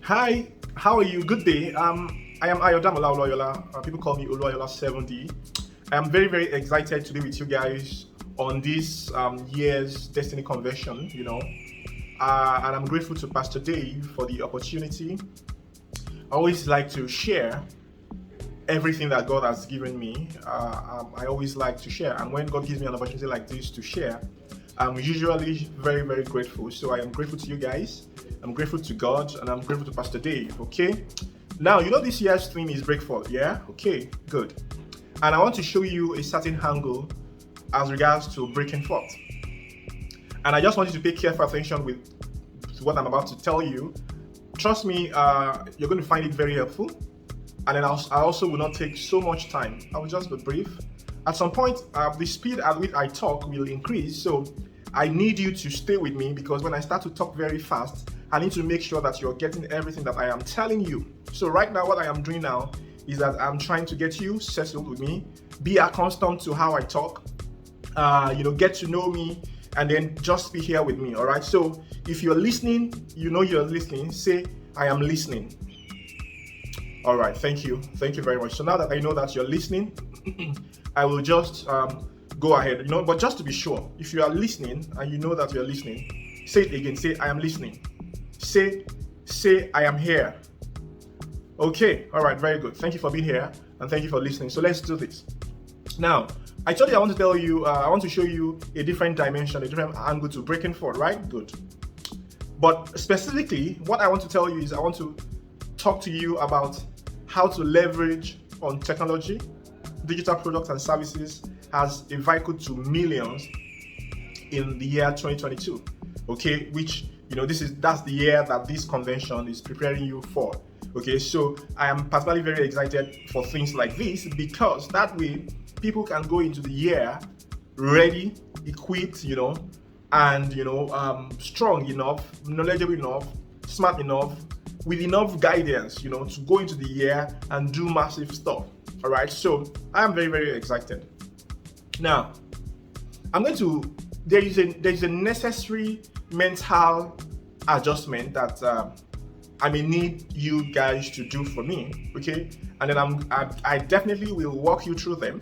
Hi, how are you? Good day. I am Ayodamola Oloyola. People call me Oloyola 70. I am very, very excited to be with you guys on this year's Destiny Convention, and I'm grateful to Pastor Dave for the opportunity. I always like to share everything that God has given me. I always like to share, and when God gives me an opportunity like this to share, I'm usually very, very grateful. So I am grateful to you guys. I'm grateful to God, and I'm grateful to Pastor Dave. Okay. Now this year's theme is breakfast. Yeah. Okay. Good. And I want to show you a certain angle as regards to breaking forth. And I just want you to pay careful attention with what I'm about to tell you. Trust me, you're going to find it very helpful. And then I also will not take so much time. I will just be brief. At some point, the speed at which I talk will increase. So I need you to stay with me, because when I start to talk very fast, I need to make sure that you're getting everything that I am telling you. So right now, what I am doing now is that I'm trying to get you settled with me, be accustomed to how I talk, get to know me, and then just be here with me. All right. So if you're listening, you're listening. Say, I am listening. All right. Thank you. Thank you very much. So now that I know that you're listening, I will just go ahead. But just to be sure, if you are listening and you know that you're listening, say it again. Say, I am listening. Say, I am here. Okay. All right. Very good. Thank you for being here, and thank you for listening. So let's do this. Now, I told you I want to tell you, I want to show you a different dimension, a different angle to breaking forth, right? Good. But specifically, what I want to tell you is I want to talk to you about how to leverage on technology, digital products and services as a vehicle to millions in the year 2022. Okay, which that's the year that this convention is preparing you for. Okay, so I am particularly very excited for things like this, because that way people can go into the year ready, equipped, and strong enough, knowledgeable enough, smart enough, with enough guidance, to go into the year and do massive stuff. All right, so I am very, very excited. Now, there is a necessary mental adjustment that I may need you guys to do for me, okay? And then I definitely will walk you through them,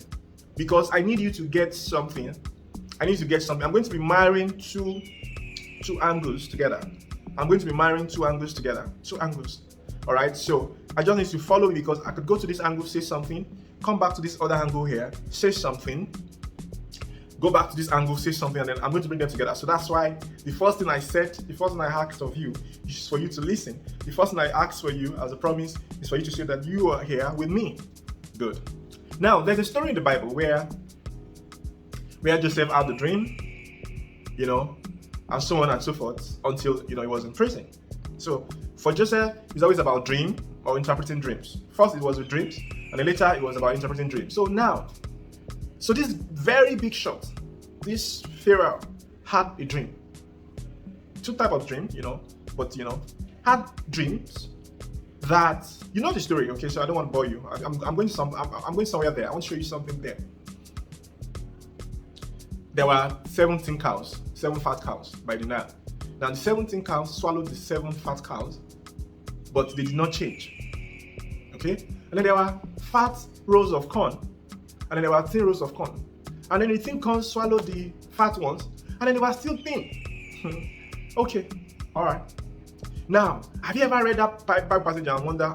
because I need you to get something. I'm going to be marrying two angles together. Two angles. All right. So I just need to follow you, because I could go to this angle, say something, come back to this other angle here, say something, go back to this angle, say something, and then I'm going to bring them together. So that's why the first thing I asked of you is for you to listen. The first thing I asked for you as a promise is for you to say that you are here with me. Good. Now, there's a story in the Bible where Joseph had the dream, and so on and so forth, until he was in prison. So for Joseph, it's always about dream or interpreting dreams. First, it was with dreams, and then later it was about interpreting dreams. So this very big shot, this Pharaoh had a dream. Two types of dream, but had dreams that the story. Okay, so I don't want to bore you. I'm going somewhere there. I want to show you something there. There were 17 cows, 7 fat cows by the Nile. Now the 17 cows swallowed the 7 fat cows, but they did not change. Okay? And then there were fat rows of corn, and then there were thin rows of corn. And then the thin corn swallowed the fat ones, and then they were still thin. Okay, all right. Now, have you ever read that Bible passage and wonder,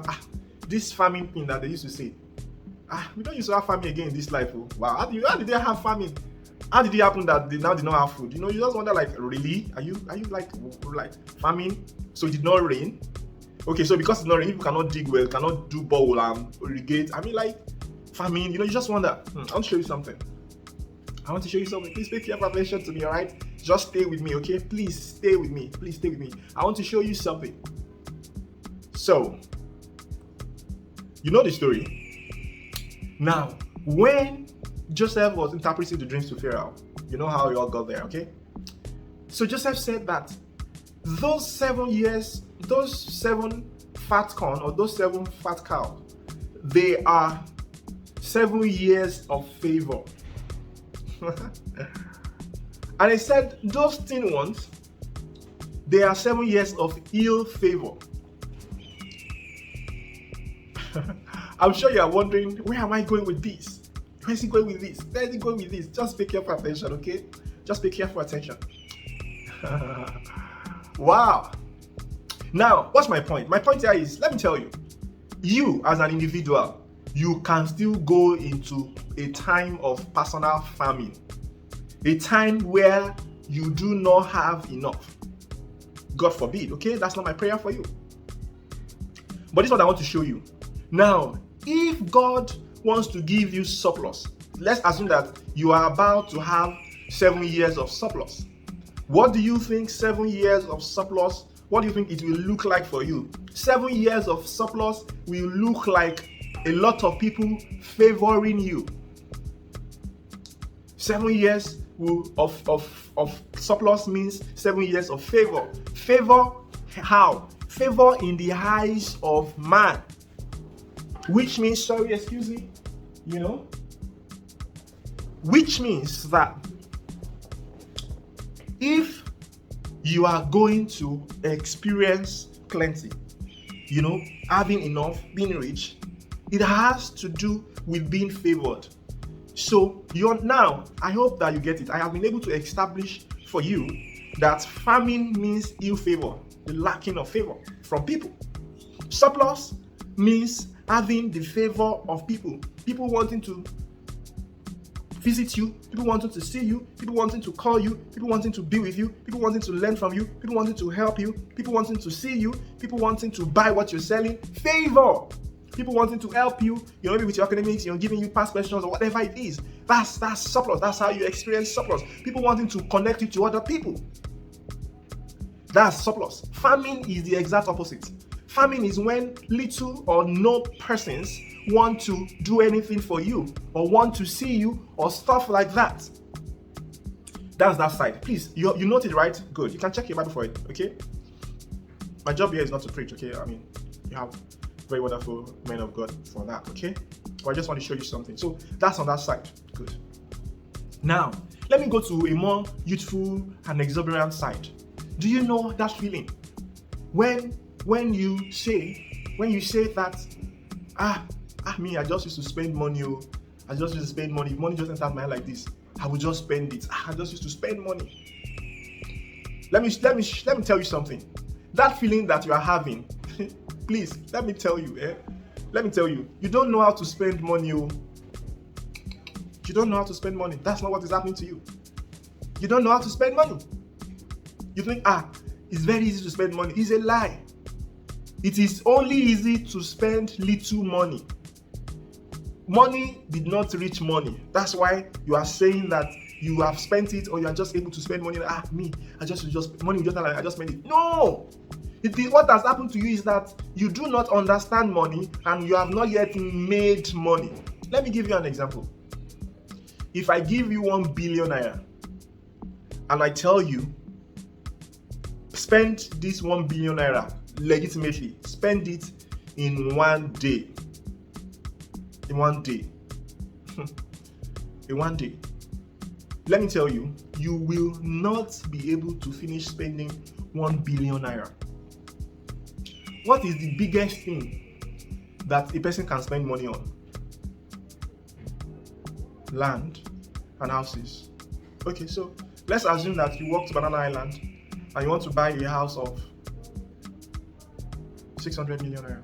this famine thing that they used to say, we don't used to have famine again in this life. Oh. Wow, how did they have famine? How did it happen that they now did not have food? You just wonder, really? Are you like famine? So it did not rain? Okay, so because it's not rain, people cannot dig well, cannot do borehole and irrigate. Famine, you just wonder. I want to show you something. Please pay careful attention to me, all right? Just stay with me, okay? Please stay with me. I want to show you something. So, the story. Now, when Joseph was interpreting the dreams to Pharaoh, you know how it all got there, okay? So Joseph said that those 7 fat corn, or those 7 fat cows, they are 7 years of favor. And he said those thin ones, they are 7 years of ill favor. I'm sure you are wondering, where am I going with this? Where is he going with this? Where is he going with this? Just pay careful attention, okay? Just pay careful attention. Wow. Now, what's my point? My point here is, let me tell you, you as an individual, you can still go into a time of personal famine, a time where you do not have enough. God forbid, okay? That's not my prayer for you. But this is what I want to show you. Now, if God wants to give you surplus, let's assume that you are about to have 7 years of surplus. What do you think 7 years of surplus, what do you think it will look like for you? 7 years of surplus will look like a lot of people favoring you. 7 years of surplus means 7 years of favor. Favor how? Favor in the eyes of man. Which means, which means that if you are going to experience plenty, having enough, being rich, it has to do with being favored. So now, I hope that you get it. I have been able to establish for you that famine means ill favor, the lacking of favor from people. Surplus means having the favor of people wanting to visit you, people wanting to see you, people wanting to call you, people wanting to be with you, people wanting to learn from you, people wanting to help you, people wanting to see you, people wanting to buy what you're selling. Favor. People wanting to help you, maybe with your academics, giving you past questions or whatever it is. That's surplus. That's how you experience surplus. People wanting to connect you to other people. That's surplus. Famine is the exact opposite. Famine is when little or no persons want to do anything for you or want to see you or stuff like that. That's that side. Please, you noted, right? Good. You can check your Bible for it, okay? My job here is not to preach, okay? You have very wonderful men of God for that, okay? But I just want to show you something. So that's on that side. Good. Now, let me go to a more youthful and exuberant side. Do you know that feeling? When you say that, me, I just used to spend money, I just used to spend money. Money just entered my hand like this. I would just spend it. I just used to spend money. Let me tell you something. That feeling that you are having, please, let me tell you, you don't know how to spend money. You don't know how to spend money. That's not what is happening to you. You don't know how to spend money. You think, it's very easy to spend money. It's a lie. It is only easy to spend little money. Money did not reach money. That's why you are saying that you have spent it or you are just able to spend money. Money I just spend it. No! What has happened to you is that you do not understand money and you have not yet made money. Let me give you an example. If I give you 1 billion naira and I tell you, spend this 1 billion naira legitimately, spend it in 1 day. In 1 day. In 1 day. Let me tell you, you will not be able to finish spending 1 billion naira. What is the biggest thing that a person can spend money on? Land and houses. Okay, so let's assume that you walk to Banana Island and you want to buy a house of 600 million naira.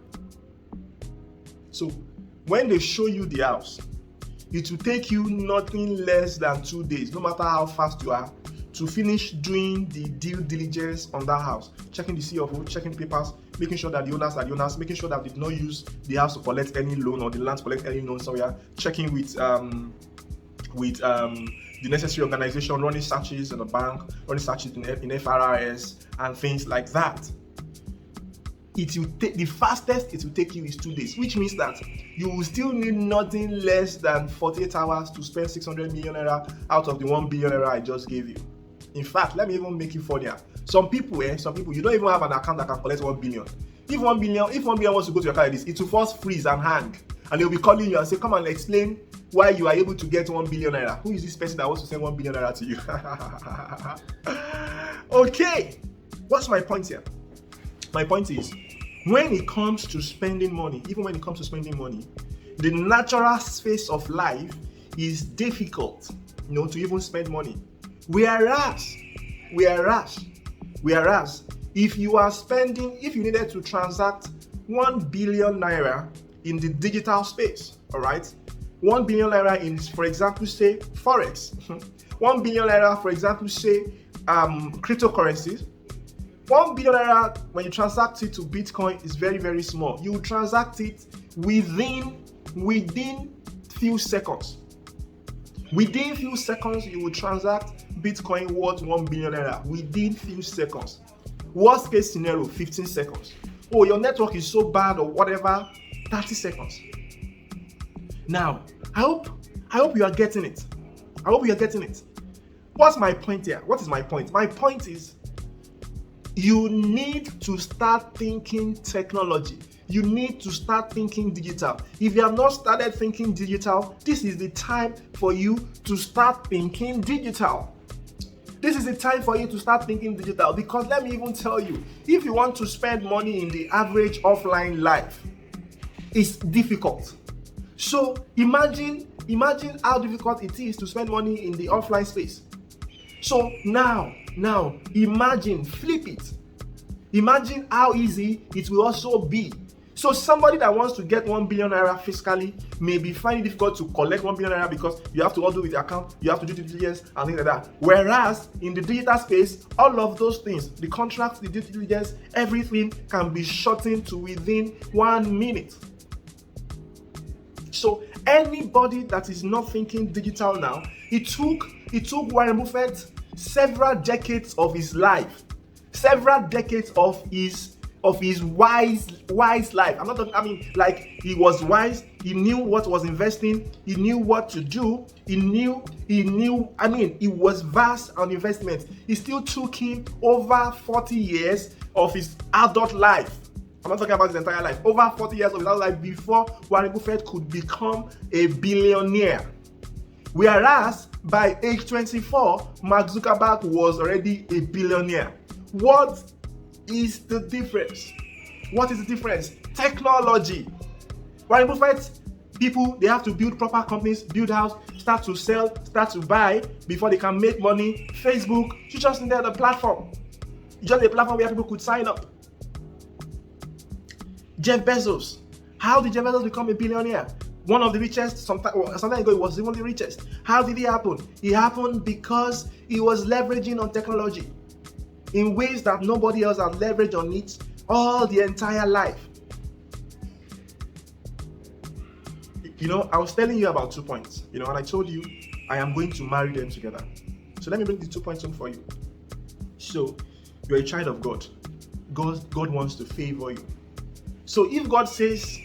So when they show you the house, it will take you nothing less than 2 days, no matter how fast you are, to finish doing the due diligence on that house, checking the CFO, checking the papers, making sure that the owners are the owners, making sure that they did not use the house to collect any loan or the land to collect any loan somewhere, checking with the necessary organization, running searches in the bank, running searches in FRRS and things like that. It will take the fastest it will take you is 2 days, which means that you will still need nothing less than 48 hours to spend 600 million naira out of the 1 billion naira I just gave you. In fact, let me even make it funnier. Some people, you don't even have an account that can collect 1 billion. If 1 billion wants to go to your account like this, it will first freeze and hang, and they'll be calling you and say, "Come and explain why you are able to get 1 billion naira. Who is this person that wants to send 1 billion naira to you?" Okay, what's my point here? My point is, when it comes to spending money, even when it comes to spending money, the natural space of life is difficult, to even spend money. Whereas, if you needed to transact 1 billion naira in the digital space, all right, 1 billion naira in, for example, say forex, 1 billion naira, for example, say cryptocurrencies. 1 billion naira, when you transact it to Bitcoin, is very, very small. You transact it within few seconds. Within few seconds, you will transact Bitcoin worth 1 billion naira within few seconds. Worst case scenario, 15 seconds. Oh, your network is so bad or whatever, 30 seconds. Now, I hope you are getting it. What's my point here? What is my point? My point is, you need to start thinking technology. You need to start thinking digital. If you have not started thinking digital, this is the time for you to start thinking digital. This is the time for you to start thinking digital, because let me even tell you, if you want to spend money in the average offline life, it's difficult. So imagine how difficult it is to spend money in the offline space. So now imagine, flip it. Imagine how easy it will also be. So somebody that wants to get 1 billion naira fiscally may be finding it difficult to collect 1 billion naira because you have to all do with the account, you have to do due diligence and things like that. Whereas in the digital space, all of those things, the contracts, the due diligence, everything can be shortened to within 1 minute. So anybody that is not thinking digital now, it took Warren Buffett several decades of his life, several decades of his wise life. Like he was wise, he knew what was investing, he knew what to do, it was vast on investment. It still took him over 40 years of his adult life. I'm not talking about his entire life. Over 40 years of his adult life before Warren Buffett could become a billionaire. Whereas by age 24, Mark Zuckerberg was already a billionaire. What is the difference? Technology. Warren Buffett people, they have to build proper companies, build house, start to sell, start to buy before they can make money. Facebook, you just needed a platform. Just a platform where people could sign up. Jeff Bezos. How did Jeff Bezos become a billionaire? One of the richest, sometime ago, he was even the richest. How did it happen? It happened because he was leveraging on technology in ways that nobody else had leveraged on it all the entire life. I was telling you about 2 points, and I told you I am going to marry them together. So let me bring the 2 points home for you. So you're a child of God. God wants to favor you. So if God says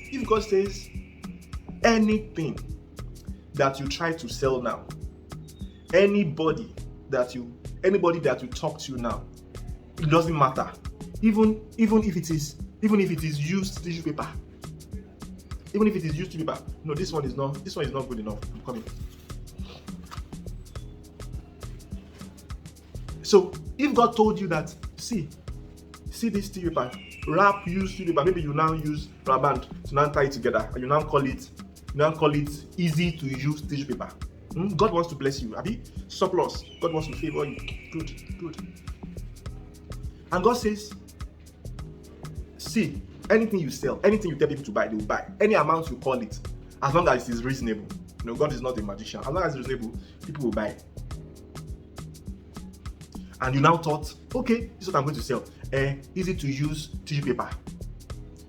anything that you try to sell now, anybody that you talk to now, it doesn't matter. Even if it is used tissue paper. Even if it is used tissue paper. No, this one is not good enough. I'm coming. So if God told you that, see this tissue paper, wrap used tissue paper, maybe you now use rubber band to now tie it together, and you now call it easy to use tissue paper. God wants to bless you, Abi. Surplus. God wants to favor you. Good. And God says, see, anything you sell, anything you tell people to buy, they will buy. Any amount you call it, as long as it is reasonable. God is not a magician. As long as it's reasonable, people will buy. And you now thought, okay, this is what I'm going to sell. Easy to use tissue paper.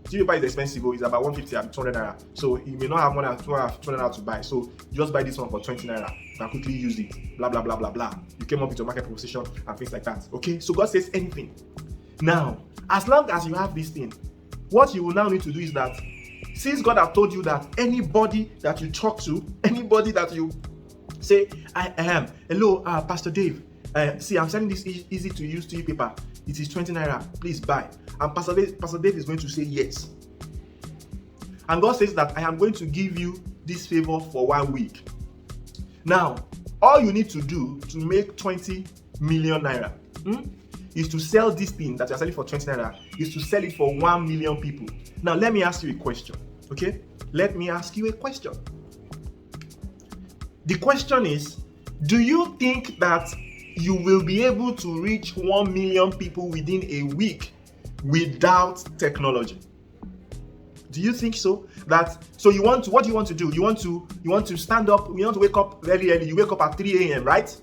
Tissue paper is expensive, it's about 150 and 200 naira. So you may not have more than 200 naira to buy. So you just buy this one for 20 naira. You can quickly use it. Blah, blah, blah, blah, blah. You came up with your market proposition and things like that. Okay, so God says anything. Now, as long as you have this thing, what you will now need to do is that, since God has told you that anybody that you talk to, anybody that you say, I am, hello, Pastor Dave, see, I'm selling this easy to use tissue paper. It is 20 naira. Please buy. And Pastor Dave is going to say yes. And God says that I am going to give you this favor for 1 week. Now, all you need to do to make 20 million naira, is to sell this thing that you're selling for 20 naira, is to sell it for 1 million people. Now, let me ask you a question, okay? Let me ask you a question. The question is, do you think that you will be able to reach 1 million people within a week without technology? Do you think so? So you want to, what do you want to do? You want to stand up, you want to wake up very early. You wake up at 3 a.m., right?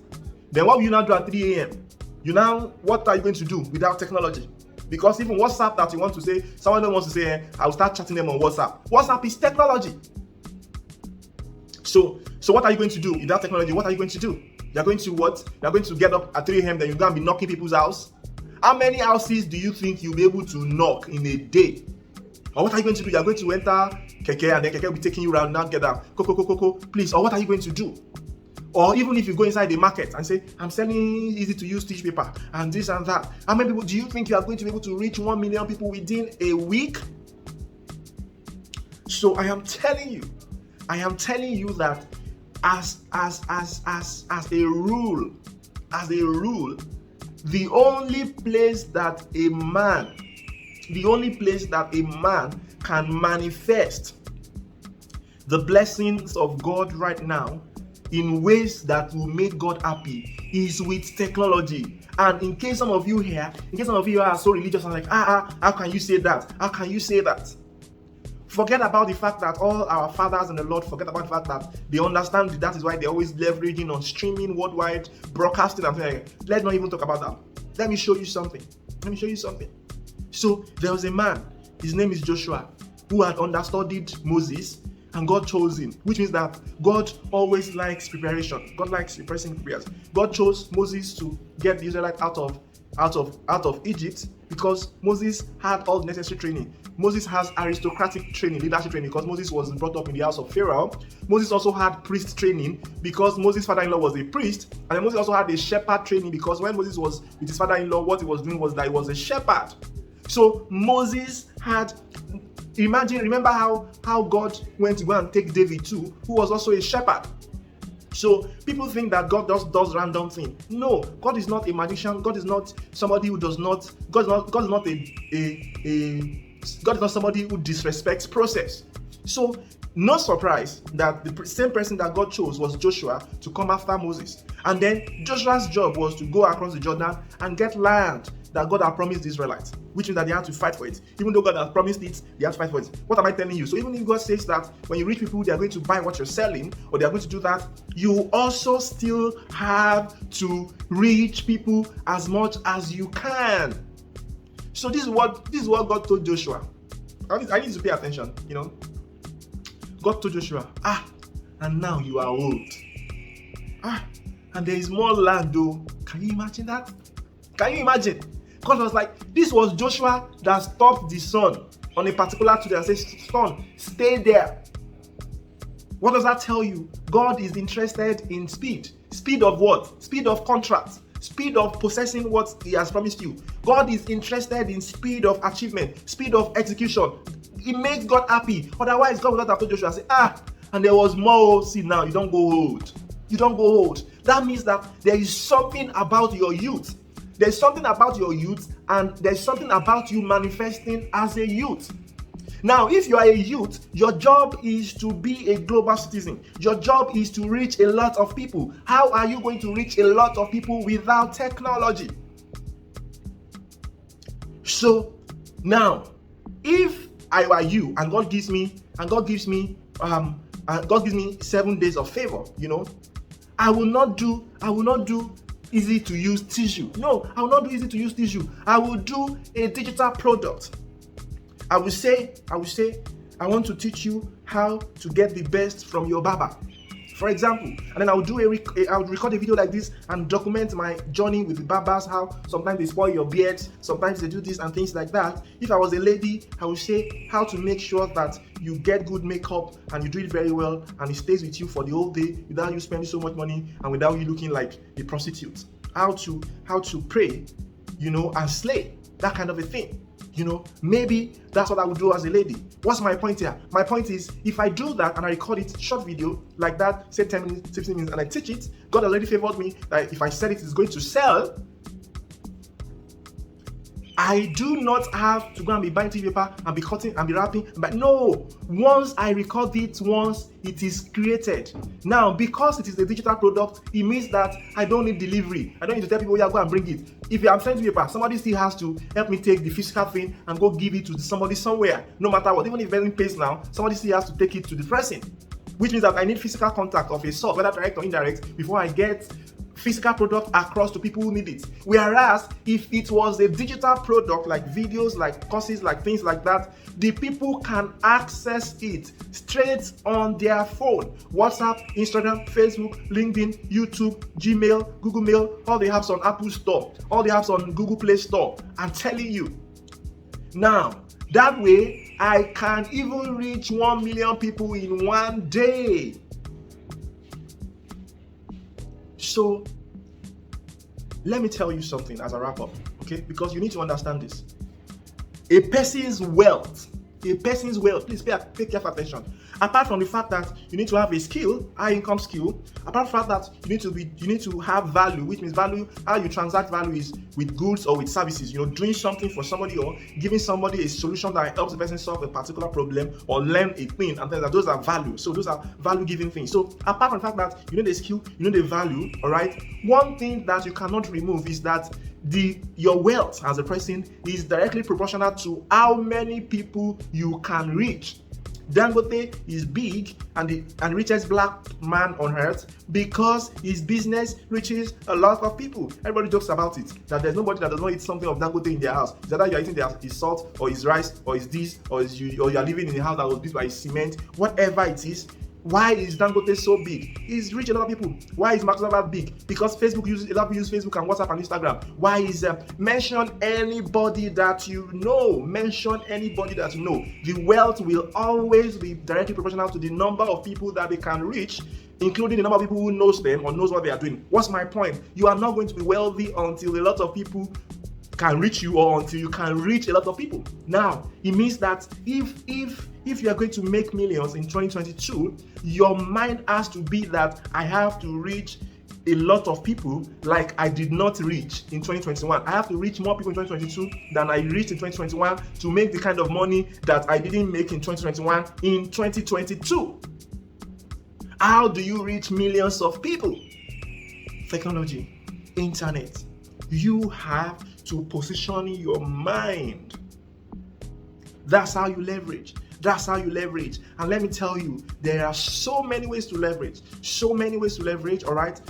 Then what will you now do at 3 a.m.? What are you going to do without technology? Because even WhatsApp that you want to say, someone wants to say, I'll start chatting them on WhatsApp. WhatsApp is technology. So what are you going to do without technology? What are you going to do? You're going to what? You're going to get up at 3 a.m. then you're going to be knocking people's house. How many houses do you think you'll be able to knock in a day? Or what are you going to do? You're going to enter Keke and then Keke will be taking you around, now get down, please. Or what are you going to do? Or even if you go inside the market and say, I'm selling easy to use tissue paper and this and that. How many people do you think you are going to be able to reach 1 million people within a week? So I am telling you that as a rule, the only place that a man can manifest the blessings of God right now in ways that will make God happy is with technology. And in case some of you are so religious and like, how can you say that? How can you say that? Forget about the fact that all our fathers in the Lord, forget about the fact that they understand that is why they're always leveraging on streaming worldwide, broadcasting and things like that. Let's not even talk about that. Let me show you something. So there was a man, his name is Joshua, who had understudied Moses, and God chose him, which means that God always likes preparation. God likes preparing prayers. God chose Moses to get the Israelites out of Egypt because Moses had all the necessary training. Moses has aristocratic training, leadership training, because Moses was brought up in the house of Pharaoh. Moses also had priest training because Moses' father-in-law was a priest, and then Moses also had a shepherd training because when Moses was with his father-in-law, what he was doing was that he was a shepherd. So Moses had, remember how God went to go and take David too, who was also a shepherd. So people think that God does random things. No, God is not a magician. God is not somebody who does not. God is not somebody who disrespects process. So no surprise that the same person that God chose was Joshua to come after Moses. And then Joshua's job was to go across the Jordan and get land that God had promised the Israelites, which means that they had to fight for it. Even though God has promised it, they have to fight for it. What am I telling you? So even if God says that when you reach people, they are going to buy what you're selling, or they are going to do that, you also still have to reach people as much as you can. So this is what God told Joshua. I need to pay attention, God told Joshua, and now you are old. And there is more land though. Can you imagine that? Can you imagine? God was like, this was Joshua that stopped the sun on a particular tree and said, son, stay there. What does that tell you? God is interested in speed. Speed of what? Speed of contract. Speed of possessing what he has promised you. God is interested in speed of achievement, speed of execution. It makes God happy. Otherwise, God would not have told Joshua, say, and there was more. See now, you don't go old. You don't go old. That means that there is something about your youth. There's something about your youth, and there's something about you manifesting as a youth. Now, if you are a youth, your job is to be a global citizen. Your job is to reach a lot of people. How are you going to reach a lot of people without technology? So now, if I were you, and God gives me 7 days of favor, I will not do easy to use tissue. No, I will not do easy to use tissue. I will do a digital product. I will say, I want to teach you how to get the best from your barber, for example. And then I will record a video like this and document my journey with the barbers, how sometimes they spoil your beards, sometimes they do this and things like that. If I was a lady, I would say how to make sure that you get good makeup and you do it very well and it stays with you for the whole day without you spending so much money and without you looking like a prostitute. How to pray, and slay, that kind of a thing. Maybe that's what I would do as a lady. What's my point here? My point is, if I do that and I record it, short video like that, say 10 minutes, 15 minutes, and I teach it, God has already favored me that if I said it, it's going to sell. I do not have to go and be buying TV paper and be cutting and be wrapping. But no, once I record it, once it is created. Now, because it is a digital product, it means that I don't need delivery. I don't need to tell people, yeah, go and bring it. If I'm sending paper, somebody still has to help me take the physical thing and go give it to somebody somewhere. No matter what, even if it's pays now, somebody still has to take it to the person. Which means that I need physical contact of a sort, whether direct or indirect, before I get physical product across to people who need it. Whereas if it was a digital product like videos, like courses, like things like that, the people can access it straight on their phone. WhatsApp, Instagram, Facebook, LinkedIn, YouTube, Gmail, Google Mail, all the apps on Apple Store, all the apps on Google Play Store. I'm telling you. Now, that way, I can even reach 1 million people in one day. So, let me tell you something as a wrap up, okay? Because you need to understand this. A person's wealth, please pay careful attention. Apart from the fact that you need to have a skill, high income skill, apart from that you need to have value, which means value, how you transact value is with goods or with services, doing something for somebody or giving somebody a solution that helps the person solve a particular problem or learn a thing, and that those are value. So those are value giving things. So apart from the fact that you know the skill, you know the value, all right, one thing that you cannot remove is that your wealth as a person is directly proportional to how many people you can reach. Dangote is big and the richest black man on earth because his business reaches a lot of people. Everybody jokes about it, that there's nobody that does not eat something of Dangote in their house. It's either you're eating his salt or his rice or his this or you're living in a house that was built by cement, whatever it is. Why is Dangote so big? He's reached a lot of people. Why is Mark Zuckerberg big? Because a lot of people use Facebook and WhatsApp and Instagram. Why is mention anybody that you know? Mention anybody that you know. The wealth will always be directly proportional to the number of people that they can reach, including the number of people who knows them or knows what they are doing. What's my point? You are not going to be wealthy until a lot of people can reach you or until you can reach a lot of people. Now, it means that if you are going to make millions in 2022, your mind has to be that I have to reach a lot of people like I did not reach in 2021. I have to reach more people in 2022 than I reached in 2021 to make the kind of money that I didn't make in 2021 in 2022. How do you reach millions of people? Technology, internet. You have to position your mind. That's how you leverage. And let me tell you, there are so many ways to leverage. All right.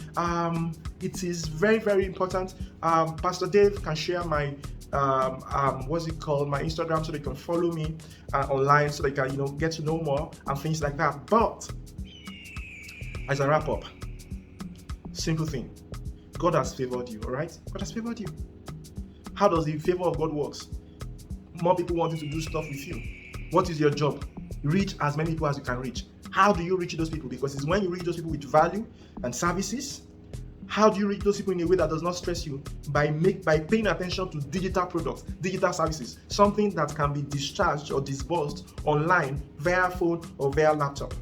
It is very, very important. Pastor Dave can share my my Instagram, so they can follow me online, so they can get to know more and things like that. But as I wrap up, simple thing. God has favored you, all right? God has favored you. How does the favor of God works? More people wanting to do stuff with you. What is your job? Reach as many people as you can reach. How do you reach those people? Because it's when you reach those people with value and services. How do you reach those people in a way that does not stress you? By paying attention to digital products, digital services, something that can be discharged or disbursed online via phone or via laptop.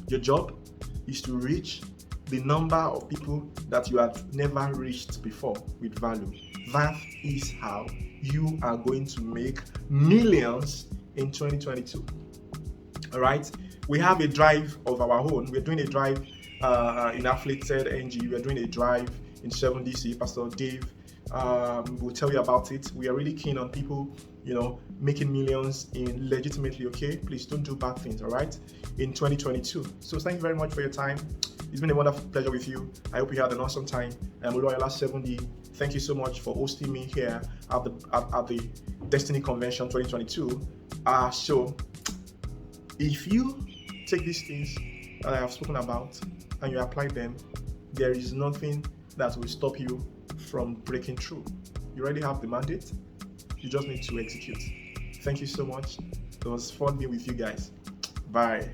Your job is to reach the number of people that you have never reached before with value. That is how you are going to make millions in 2022. All right, we have a drive of our own. We're doing a drive in Afflicted NG. We're doing a drive in 7DC. Pastor Dave will tell you about it. We are really keen on people, making millions in legitimately. Okay, please don't do bad things. All right, in 2022. So thank you very much for your time. It's been a wonderful pleasure with you. I hope you had an awesome time. I'm Oloyola 70. Thank you so much for hosting me here at the Destiny Convention 2022. So if you take these things that I have spoken about and you apply them, there is nothing that will stop you from breaking through. You already have the mandate. You just need to execute. Thank you so much. It was fun being with you guys. Bye.